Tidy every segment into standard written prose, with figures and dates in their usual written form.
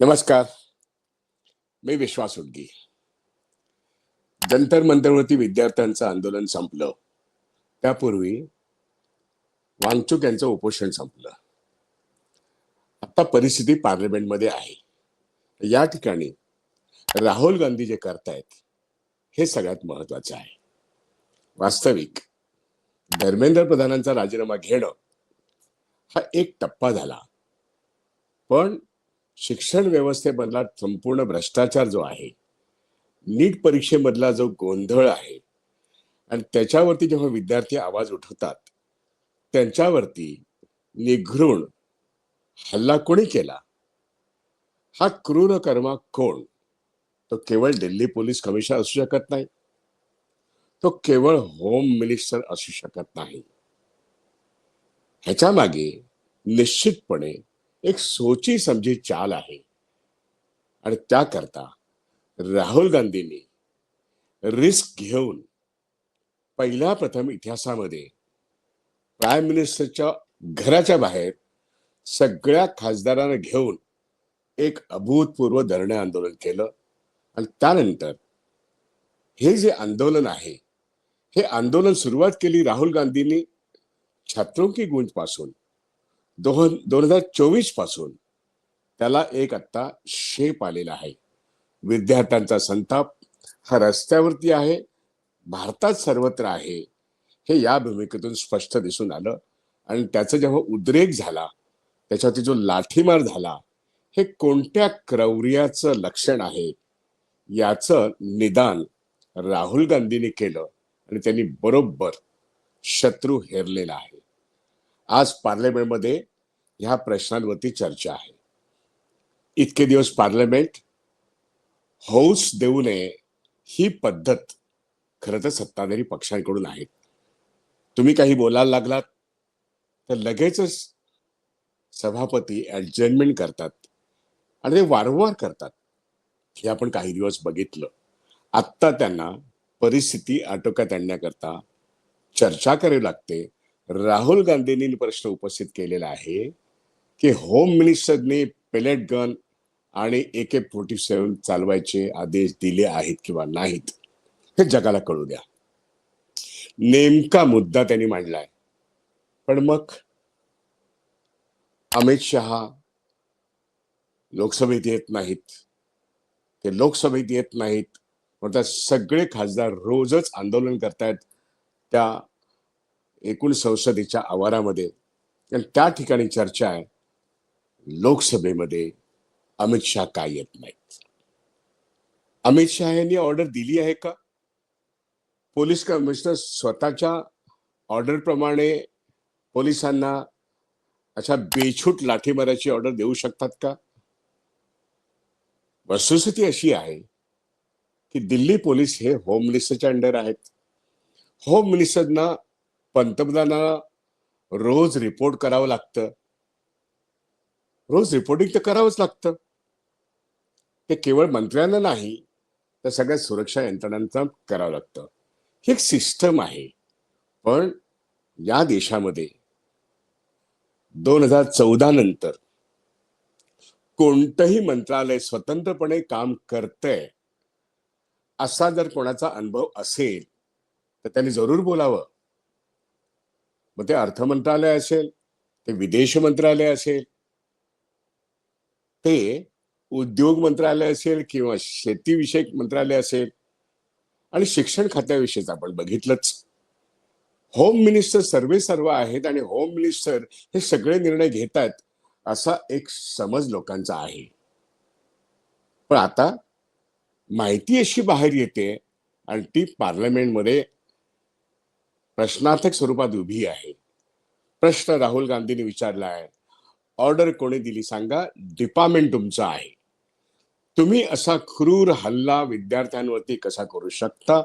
नमस्कार. मी विश्वास उडगी. जंतर मंतरवरती विद्यार्थ्यांचं आंदोलन संपलं त्यापूर्वी वांगचुक यांचं उपोषण संपलं. आता परिस्थिती पार्लमेंटमध्ये आहे. या ठिकाणी राहुल गांधी जे करतायत हे सगळ्यात महत्वाचं आहे. वास्तविक धर्मेंद्र प्रधानांचा राजीनामा घेणं हा एक टप्पा झाला, पण शिक्षण व्यवस्थेमधला संपूर्ण भ्रष्टाचार जो आहे, नीट परीक्षेमधला जो गोंधळ आहे आणि त्याच्यावरती जेव्हा विद्यार्थी आवाज उठवतात त्यांच्यावरती निघृण हल्ला कोणी केला, हा क्रूर कर्मा कोण? तो केवळ दिल्ली पोलीस कमिशनर असू शकत नाही, तो केवळ होम मिनिस्टर असू शकत नाही. ह्याच्या मागे निश्चितपणे एक सोची समजी चाल आहे आणि त्याकरता राहुल गांधींनी रिस्क घेऊन पहिल्या प्रथम इतिहासामध्ये प्राईम मिनिस्टरच्या घराच्या बाहेर सगळ्या खासदारांना घेऊन एक अभूतपूर्व धरणे आंदोलन केलं. आणि त्यानंतर हे जे आंदोलन आहे, हे आंदोलन सुरुवात केली राहुल गांधींनी छात्रों की गूंज पासून 2024 पासून त्याला एक आता शेप आलेला आहे. विद्यार्थ्यांचा संताप हा रस्त्यावरती आहे, भारतात सर्वत्र आहे, हे या भूमिकेतून स्पष्ट दिसून आलं. आणि त्याचा जेव्हा उद्रेक झाला, त्याच्यावरती जो लाठीमार झाला, हे कोणत्या क्रौर्याचं लक्षण आहे याचं निदान राहुल गांधींनी केलं आणि त्यांनी बरोबर शत्रू हेरलेला आहे. आज पार्लमेंटमध्ये ह्या प्रश्नांवरती चर्चा आहे. इतके दिवस पार्लमेंट होऊच देऊ नये ही पद्धत खरं तर सत्ताधारी पक्षांकडून आहे. तुम्ही काही बोलायला लागलात तर लगेचच सभापती ऍडजर्नमेंट करतात आणि ते वारंवार करतात. हे आपण काही दिवस बघितलं. आत्ता त्यांना परिस्थिती आटोक्यात आणण्याकरता चर्चा करावी लागते. राहुल गांधींनी प्रश्न उपस्थित केलेला आहे की होम मिनिस्टरने पेलेट गन आणि AK-47 चालवायचे आदेश दिले आहेत किंवा नाहीत हे जगाला कळू द्या. नेमका मुद्दा त्यांनी मांडलाय. पण मग अमित शहा लोकसभेत येत नाहीत, ते लोकसभेत येत नाहीत म्हणतात. सगळे खासदार रोजच आंदोलन करतायत त्या एकूण संसदेच्या आवारामध्ये. आणि त्या ठिकाणी चर्चा आहे, लोकसभेमध्ये अमित शहा का येत नाहीत? अमित शहा यांनी ऑर्डर दिली आहे का? पोलीस कमिशनर स्वतःच्या ऑर्डर प्रमाणे पोलिसांना अशा बेछूट लाठीमाराची ऑर्डर देऊ शकतात का? वस्तुस्थिती अशी आहे की दिल्ली पोलीस हे होम मिनिस्टरच्या अंडर आहेत. होम मिनिस्टरना पंतप्रधानांना रोज रिपोर्ट करावं लागतं. रोज रिपोर्टिंग तर करावंच लागतं. ते केवळ मंत्र्यांना नाही तर सगळ्या सुरक्षा यंत्रणांना करावं लागतं. ही एक सिस्टम आहे. पण या देशामध्ये 2014 नंतर कोणतंही मंत्रालय स्वतंत्रपणे काम करतंय असा जर कोणाचा अनुभव असेल तर त्यांनी जरूर बोलावं. मग ते अर्थ मंत्रालय असेल, ते विदेश मंत्रालय असेल, ते उद्योग मंत्रालय असेल किंवा शेतीविषयक मंत्रालय असेल, आणि शिक्षण खात्याविषयीच आपण बघितलंच. होम मिनिस्टर सर्व आहेत आणि होम मिनिस्टर हे सगळे निर्णय घेतात असा एक समज लोकांचा आहे. पण आता माहिती अशी बाहेर येते आणि ती पार्लमेंटमध्ये प्रश्नार्थक स्वरूपात उभी आहे. प्रश्न राहुल गांधींनी विचारला आहे, ऑर्डर कोणी दिली सांगा, डिपार्टमेंट तुमचं आहे. तुम्ही असा क्रूर हल्ला विद्यार्थ्यांवरती कसा करू शकता?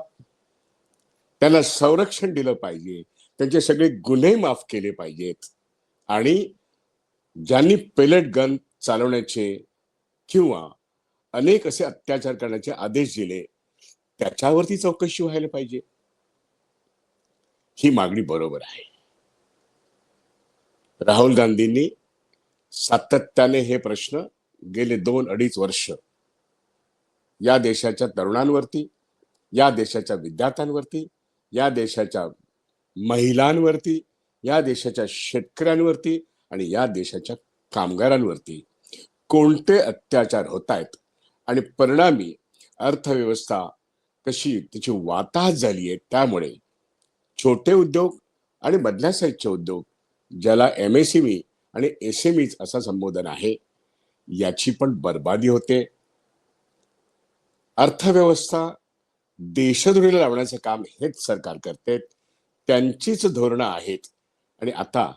त्यांना संरक्षण दिलं पाहिजे, त्यांचे सगळे गुन्हे माफ केले पाहिजेत. आणि ज्यांनी पेलेट गन चालवण्याचे किंवा अनेक असे अत्याचार करण्याचे आदेश दिले त्याच्यावरती चौकशी व्हायला पाहिजे. ही मागणी बरोबर आहे. राहुल गांधींनी सातत्याने हे प्रश्न गेले 2-2.5 वर्ष या देशाच्या तरुणांवरती, या देशाच्या विद्यार्थ्यांवरती, या देशाच्या महिलांवरती, या देशाच्या शेतकऱ्यांवरती आणि या देशाच्या कामगारांवरती कोणते अत्याचार होत आहेत आणि परिणामी अर्थव्यवस्था कशी तिची वाताहत झाली आहे. त्यामुळे छोटे उद्योग आणि मधल्या साईजचे उद्योग, ज्याला MSME आणि SMEs असं संबोधन आहे, याची पण बर्बादी होते. अर्थव्यवस्था देशद्रोहीला लावण्याचं काम हेच सरकार करते, त्यांचीच धोरणं आहेत. आणि आता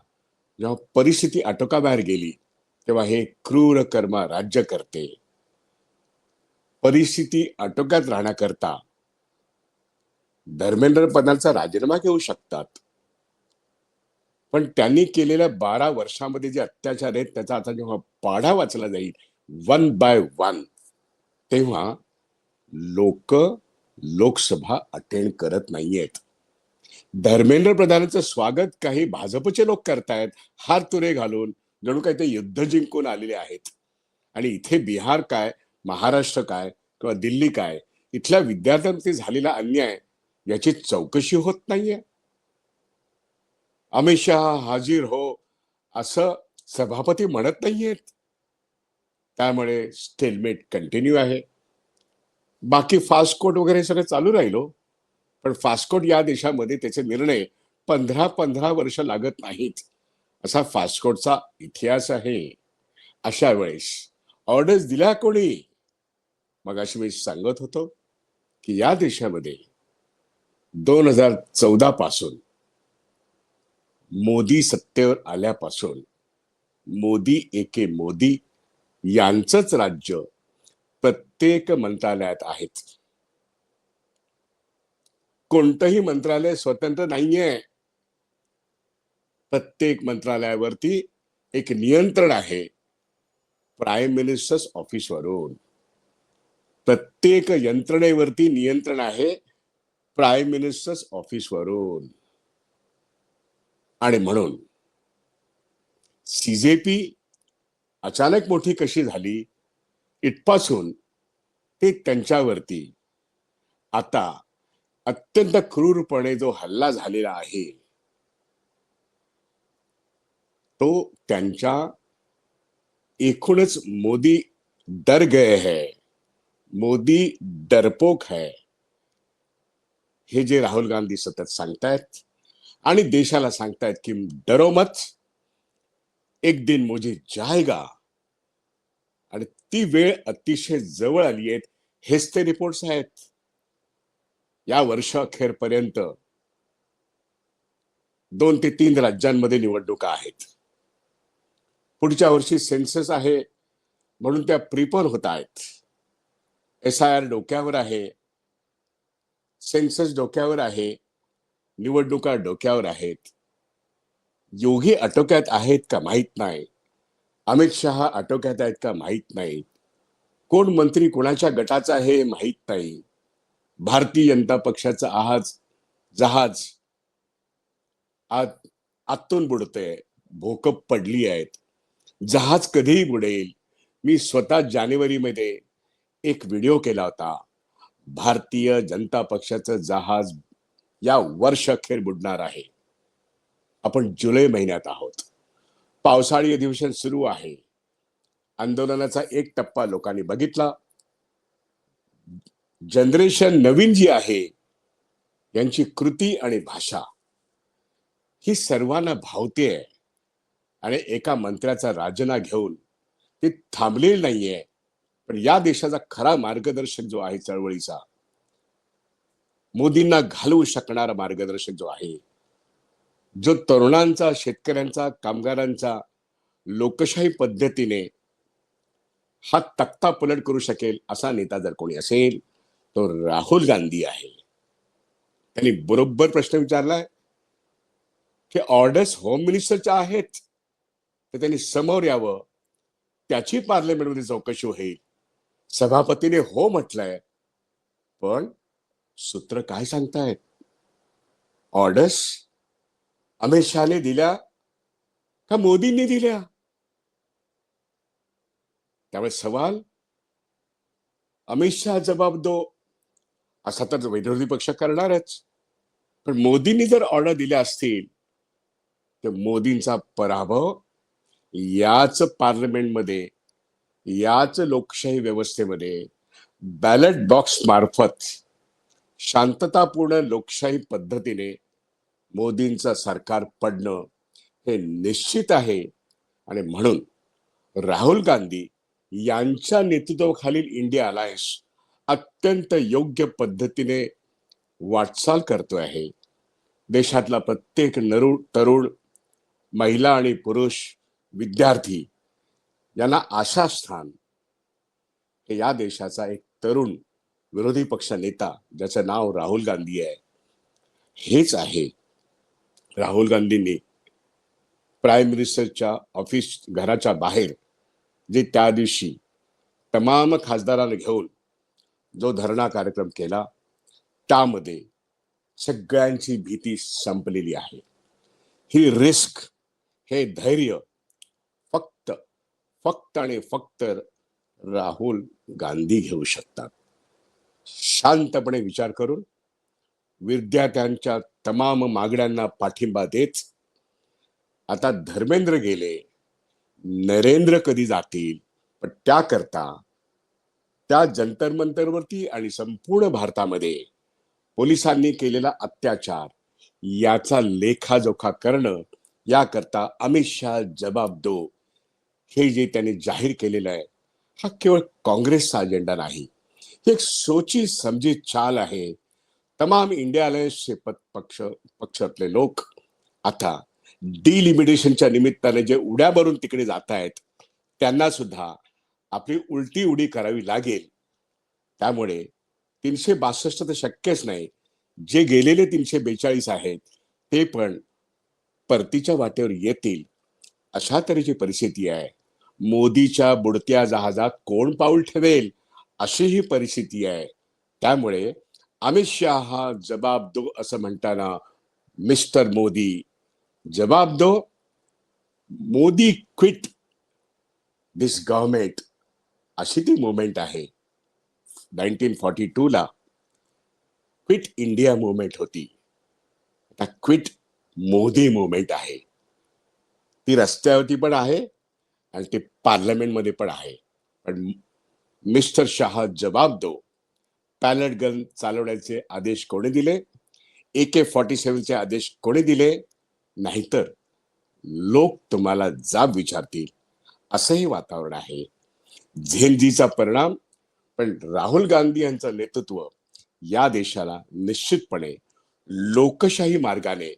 जेव्हा परिस्थिती आटोक्याबाहेर गेली तेव्हा हे क्रूर कर्म राज्य करते. परिस्थिती आटोक्यात राहण्याकरता धर्मेंद्र पदांचा राजीनामा घेऊ शकतात, पण त्यांनी केलेल्या 12 वर्षामध्ये जे अत्याचार आहेत त्याचा आता जेव्हा पाढा वाचला जाईल 1 बाय 1, तेव्हा लोक लोकसभा अटेंड करत नाहीयेत. धर्मेंद्र प्रधानांचं स्वागत काही भाजपचे लोक करतायत, हात तुरे घालून, जणू काही ते युद्ध जिंकून आलेले आहेत. आणि इथे बिहार काय, महाराष्ट्र काय किंवा दिल्ली काय, इथल्या विद्यार्थ्यांवरती झालेला अन्याय याची चौकशी होत नाहीये. अमित शहा हाजीर हो असं सभापती म्हणत नाहीयेत. त्यामुळे स्टेलमेट कंटिन्यू आहे. बाकी फास्ट कोर्ट वगैरे सगळं चालू राहिलो, पण फास्ट कोर्ट या देशामध्ये त्याचे निर्णय 15-15 वर्ष लागत नाहीत, असा फास्ट कोर्टचा इतिहास आहे. अशा वेळेस ऑर्डर्स दिल्या कोणी? मगाशी मी सांगत होतो की या देशामध्ये 2014 पासून मोदी सत्तेवर आल्यापासून मोदी एके मोदी यांचंच राज्य प्रत्येक मंत्रालयात आहेत. कोणतंही मंत्रालय स्वतंत्र नाहीये. प्रत्येक मंत्रालयावरती एक नियंत्रण आहे प्राईम मिनिस्टर्स ऑफिसवरून. प्रत्येक यंत्रणेवरती नियंत्रण आहे प्राईम मिनिस्टर्स ऑफिसवरून. आणि म्हणून CJP अचानक मोठी कशी झाली इथपासून ते त्यांच्यावरती आता अत्यंत क्रूरपणे जो हल्ला झालेला आहे तो त्यांच्या एकूणच मोदी डर गए है, मोदी डरपोक है, हे जे राहुल गांधी सतत सांगतायत आणि देशाला सांगतायत की डरो मत, एक दिन मुझे जाएगा, आणि ती वेळ अतिशय जवळ आली आहे, हेच ते रिपोर्ट्स आहेत. या वर्षाखेरपर्यंत 2 ते 3 राज्यांमध्ये निवडणुका आहेत. पुढच्या वर्षी सेन्सस आहे म्हणून त्या प्रिपोन होत आहेत. SIR डोक्यावर आहे, सेन्सस डोक्यावर आहे, निवडणुका डोक्यावर आहेत. योगी आटोक्यात आहेत का माहित नाही, अमित शहा आटोक्यात आहेत का माहित नाही, कोण मंत्री कोणाच्या गटाचा आहे हे माहित नाही. भारतीय जनता पक्षाचं जहाज आतून बुडतंय, भोकं पडली आहेत, जहाज कधीही बुडेल. मी स्वतः जानेवारीमध्ये एक व्हिडिओ केला होता. भारतीय जनता पक्षाचं जहाज या वर्षअखेर बुडणार आहे. आपण जुलै महिन्यात आहोत, पावसाळी अधिवेशन सुरू आहे. आंदोलनाचा एक टप्पा लोकांनी बघितला. जनरेशन नवीन जी आहे यांची कृती आणि भाषा ही सर्वांना भावतेय. आणि एका मंत्र्याचा राजीनामा घेऊन ते थांबलेलं नाहीये, पण या देशाचा खरा मार्गदर्शक जो आहे चळवळीचा, मोदींना घालवू शकणारा मार्गदर्शक जो आहे, जो तरुणांचा, शेतकऱ्यांचा, कामगारांचा लोकशाही पद्धतीने हा तख्ता पलट करू शकेल असा नेता जर कोणी असेल तो राहुल गांधी आहे. त्यांनी बरोबर प्रश्न विचारलाय की ऑर्डर्स होम मिनिस्टरच्या आहेत, तर त्यांनी समोर यावं, त्याची पार्लमेंटमध्ये चौकशी होईल. सभापतीने हो म्हटलंय, पण सूत्र काय सांगतायत? ऑर्डर्स अमित शहाने दिल्या का मोदींनी दिल्या? त्यामुळे सवाल, अमित शहा जबाब दो असा तर विरोधी पक्ष करणारच, पण मोदींनी जर ऑर्डर दिल्या असतील तर मोदींचा पराभव याच पार्लमेंटमध्ये, याच लोकशाही व्यवस्थेमध्ये बॅलेट बॉक्स मार्फत शांततापूर्ण लोकशाही पद्धतीने मोदींचं सरकार पडणं हे निश्चित आहे. आणि म्हणून राहुल गांधी यांच्या नेतृत्वाखालील इंडिया अलायन्स अत्यंत योग्य पद्धतीने वाटचाल करतोय आहे. देशातला प्रत्येक तरुण, महिला आणि पुरुष, विद्यार्थी यांना आशास्थान हे या देशाचा एक तरुण विरोधी पक्ष नेता ज्याचं नाव राहुल गांधी आहे हेच आहे. राहुल गांधींनी प्राईम मिनिस्टरच्या ऑफिस घराच्या बाहेर जे त्या दिवशी तमाम खासदारांना घेऊन जो धरणा कार्यक्रम केला त्यामध्ये सगळ्यांची भीती संपलेली आहे. ही रिस्क, हे धैर्य फक्त फक्त आणि फक्त राहुल गांधी घेऊ शकतात. शांतपणे विचार करून विद्यार्थ्यांच्या तमाम मागण्यांना पाठिंबा देत आता धर्मेंद्र गेले, नरेंद्र कधी जातील, पण त्याकरता त्या जंतर मंतरवरती आणि संपूर्ण भारतामध्ये पोलिसांनी केलेला अत्याचार याचा लेखाजोखा करणं, याकरता अमित शहा जबाब दो हे जे त्यांनी जाहीर केलेलं आहे हा केवळ काँग्रेसचा अजेंडा नाही, एक सोची समजी चाल आहे. तमाम इंडिया अलायन्सचे पक्षातले लोक आता डिलिमिटेशनच्या निमित्ताने जे उड्या भरून तिकडे जात आहेत त्यांना सुद्धा आपली उलटी उडी करावी लागेल. त्यामुळे 362 तर शक्यच नाही, जे गेलेले 342 आहेत ते पण परतीच्या वाटेवर येतील अशा तऱ्हेची परिस्थिती आहे. मोदीच्या बुडत्या जहाजात कोण पाऊल ठेवेल अशी ही परिस्थिती आहे. त्यामुळे अमित शहा जबाब दो असं म्हणताना मिस्टर मोदी जवाब दो, मोदी क्विट दिस गव्हर्नमेंट अशी ती मुवमेंट आहे. 1942 ला क्विट इंडिया मुवमेंट होती, आता क्विट मोदी मुवमेंट आहे. ती रस्त्यावरती पण आहे आणि ते पार्लमेंटमध्ये पण आहे. पण मिस्टर शहा जवाब दो, पॅलेट गन चालवण्याचे आदेश कोणी दिले, AK-47 चे आदेश कोणी दिले, नाहीतर लोक तुम्हाला जाब विचारतील असंही वातावरण आहे. झेलजीचा परिणाम, पण राहुल गांधी यांचं नेतृत्व या देशाला निश्चितपणे लोकशाही मार्गाने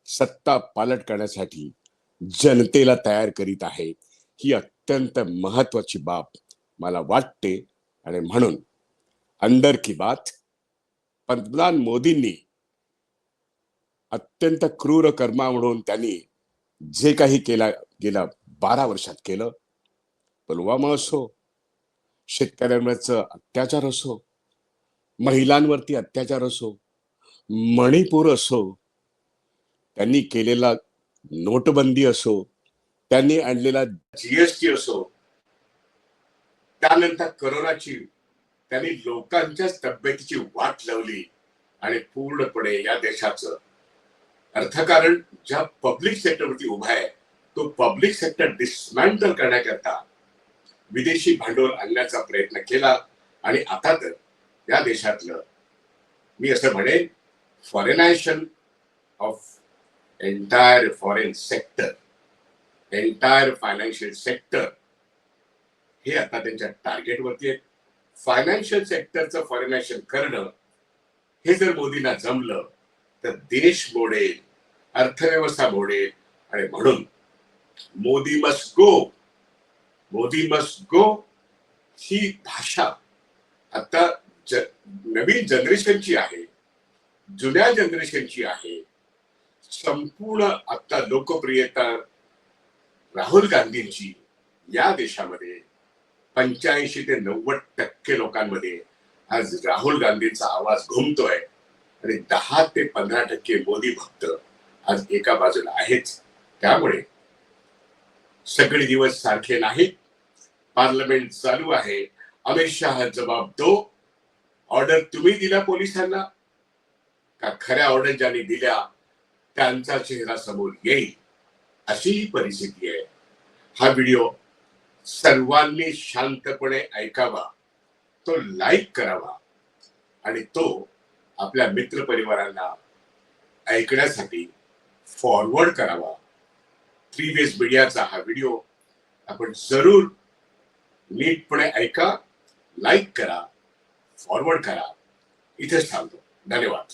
सत्ता पालट करण्यासाठी जनतेला तयार करीत आहे. ही अत्यंत महत्वाची बाब मला वाटते. आणि म्हणून अंदर की बात, पंतप्रधान मोदींनी अत्यंत क्रूर कर्मा म्हणून त्यांनी जे काही केला गेल्या 12 वर्षात केलं, पुलवामा असो, शेतकऱ्यांवरचं अत्याचार असो, महिलांवरती अत्याचार असो, मणिपूर असो, त्यांनी केलेला नोटबंदी असो, त्यांनी आणलेला GST असो, त्यानंतर करोनाची त्यांनी लोकांच्याच तब्येतीची वाट लावली आणि पूर्णपणे या देशाचं अर्थकारण ज्या पब्लिक सेक्टरवरती उभा आहे तो पब्लिक सेक्टर डिसमॅन्टल करण्याकरता विदेशी भांडवल आणण्याचा प्रयत्न केला. आणि आता तर या देशातलं मी असं म्हणेन foreignization of entire foreign sector, entire financial sector हे आता त्यांच्या टार्गेटवरती आहे. फायनान्शियल सेक्टरचं फॉरेनायझेशन करणं हे जर मोदींना जमलं तर देश मोडेल, अर्थव्यवस्था मोडेल. आणि म्हणून Modi must go, Modi must go ही भाषा आता नवीन जनरेशनची आहे, जुन्या जनरेशनची आहे. संपूर्ण आता लोकप्रियता राहुल गांधींची या देशामध्ये 85 ते 90% लोकांमध्ये आज राहुल गांधींचा आवाज घुमतोय आणि 10 ते 15% मोदी भक्त आज एका बाजूला आहेत. त्यामुळे सगळे दिवस सारखे नाहीत. पार्लमेंट चालू आहे. अमित शहा जबाब दो. ऑर्डर तुम्ही दिल्या पोलिसांना का खऱ्या ऑर्डर ज्यांनी दिल्या त्यांचा चेहरा समोर येईल, अशी ही परिस्थिती आहे. हा व्हिडिओ सर्वांनी शांतपणे ऐकावा, तो लाईक करावा आणि तो आपल्या मित्रपरिवारांना ऐकण्यासाठी फॉरवर्ड करावा. प्रीवियस मीडियाचा हा व्हिडिओ आपण जरूर नीटपणे ऐका, लाईक करा, फॉरवर्ड करा. इथेच थांबतो. धन्यवाद.